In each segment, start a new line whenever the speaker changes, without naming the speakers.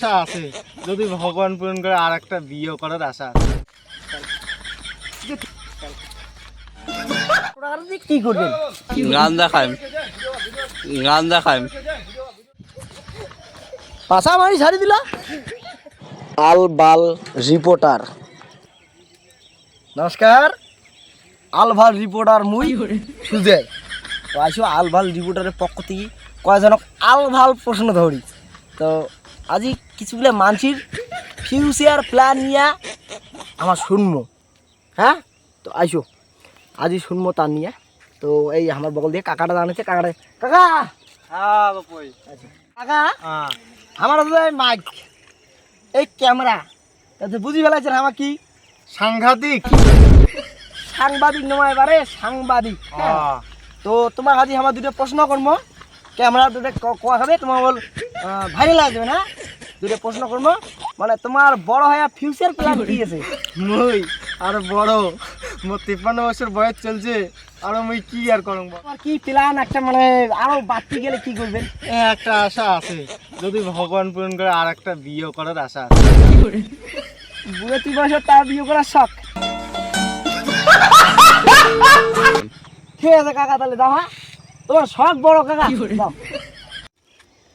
আশা আছে, যদি ভগবান পূরণ করে আর একটা বিয়ে করার আশা আছে।
কি করবেন?
গান দেখাইম, গান দেখাইম।
পাশা মারি ছাড়ি দিলা। আল বাল রিপোর্টার। নমস্কার, আল ভাল রিপোর্টার মুই সুজয়। তো আইসো আল ভাল রিপোর্টারের পক্ষ থেকে কয়জনক আল ভাল প্রশ্ন ধরি। তো আজি কিছুগুলো মানসির ফিউচার প্ল্যান নিয়ে আমার শুনবো। হ্যাঁ, তো আইসো আজি শুনবো তার নিয়ে। তো এই আমার বগল দিয়ে কাকাটা জানাচ্ছে। কাকাটা কাকা
হ্যাঁ বাপুই।
কাকা
হ্যাঁ
আমার আছে মাইক, এই ক্যামেরা, তাতে বুঝি ফেলাইছেন আমার কি
সাংঘাতিক।
সাংবাদিক নয়, এবারে সাংবাদিক।
হ্যাঁ।
তো তোমার হাজি আমার দুটো প্রশ্ন করবো, ক্যামেরা দুটো কোয়া খাবে, তোমার বল ভাইরাল আসবে না। দুটো প্রশ্ন করবো, মানে তোমার বড় হয়ে ফিউচার প্ল্যান কি আছে?
মুই আর বড়, মোর 53 বছর বয়স চলছে, আর মুই কি আর করব।
তোমার কি প্ল্যান একটা, মানে আরো বাড়তি গেলে কি করবেন?
একটা আশা আছে, যদি ভগবান পূরণ করে আর একটা বিয়ে করার আশা আছে।
বুড়ো 3 বছর তার বিয়ে করার শখ। ঠিক আছে কাকা, তাহলে দাও। হ্যাঁ, তোমার শখ বড় কাকা, দাও।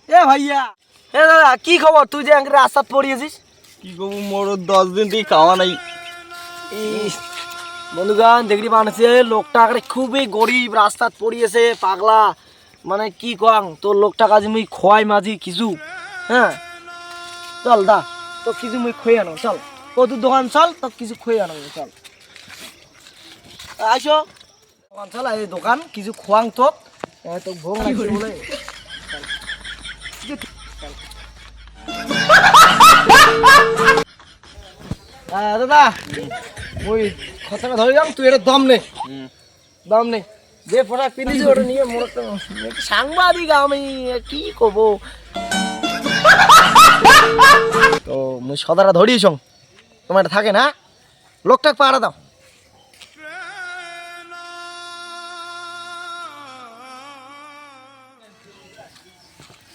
এ ভাইয়া, এ দাদা, কি খবর? তুই যে রাস্তা পড়িয়েছিস।
কি করবো, মোর 10 দিন থেকে খাওয়া নাই।
ইস, বন্ধুগান দেখি বানাচ্ছে লোকটা খুবই গরিব, রাস্তাত পড়িয়েছে পাগলা। মানে কি কং তোর লোকটা কাজ মুই খোয়াই মাঝি কিছু। হ্যাঁ চল দা, তো কিছু মুই খোয়াই আনো, চল কদুর দোকান চল, তো কিছু খোয়াই আনো, চল আইসো দোকান চল। এই দোকান কিছু খোয়াং তোক, তো ভোগ লাগছে বলে। দাদা ওই খতমে ধরে যাম, তুই এটা দম নে, দম নে। যে পোশাক পিন্ধিছি ওটা নিয়ে মোর সাংবাদিক আমি কি করবো। তো মুই সদারা ধরিয়েছ, তোমার এটা থাকে না, লোকটাক পাহারা দাও।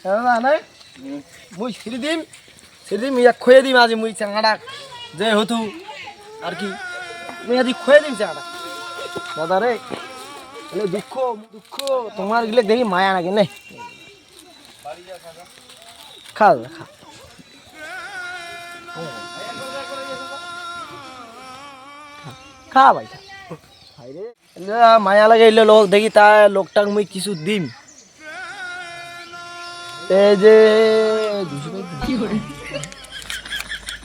দাদা নাই মুই ছিড়ি দিম, ইয়া খুঁয়ে দিম আজি মুই চাঙাটা যে হতু আর কি, মুই আজি খুঁয়ে দিম চাঙাটা। দাদা রে দুঃখ দুঃখ তোমার গেলে দেখি মায়া নাকি নে, খা খা। খা ভাই খা। মায়া লাগে এলে লোক দেখি, তা লোকটাক মুই কিছু দিম। এই যে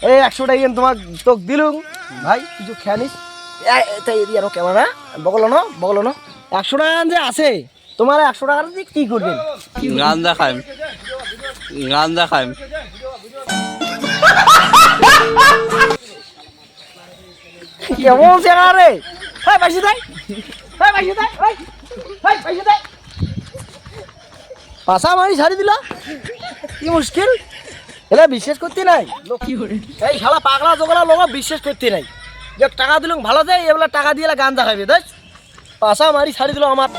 100 টাকা তোমার তোক দিলুম ভাই, কিছু খেয়া নিস। আরো ক্যামেরা বগল না 100 টাকা যে আছে তোমার, 100 টাকা দিয়ে কি করবেন?
গান দেখাইম, গান দেখাইম।
কেমন চেনা রে? পয়সা দেয়, পয়সা দেয়, পয়সা দেয়। পাশা মারি ছাড়ি দিলা, কি মুশকিল। এলা বিশ্বাস করতে নাই, এই শালা পাগলা জোগলা লোক বিশ্বাস করতে নাই। যে টাকা দিল ভালো দেয়, এগুলা টাকা দিয়ে গান দেখাবে, দেখ পাশা মারি ছাড়ি দিল আমার।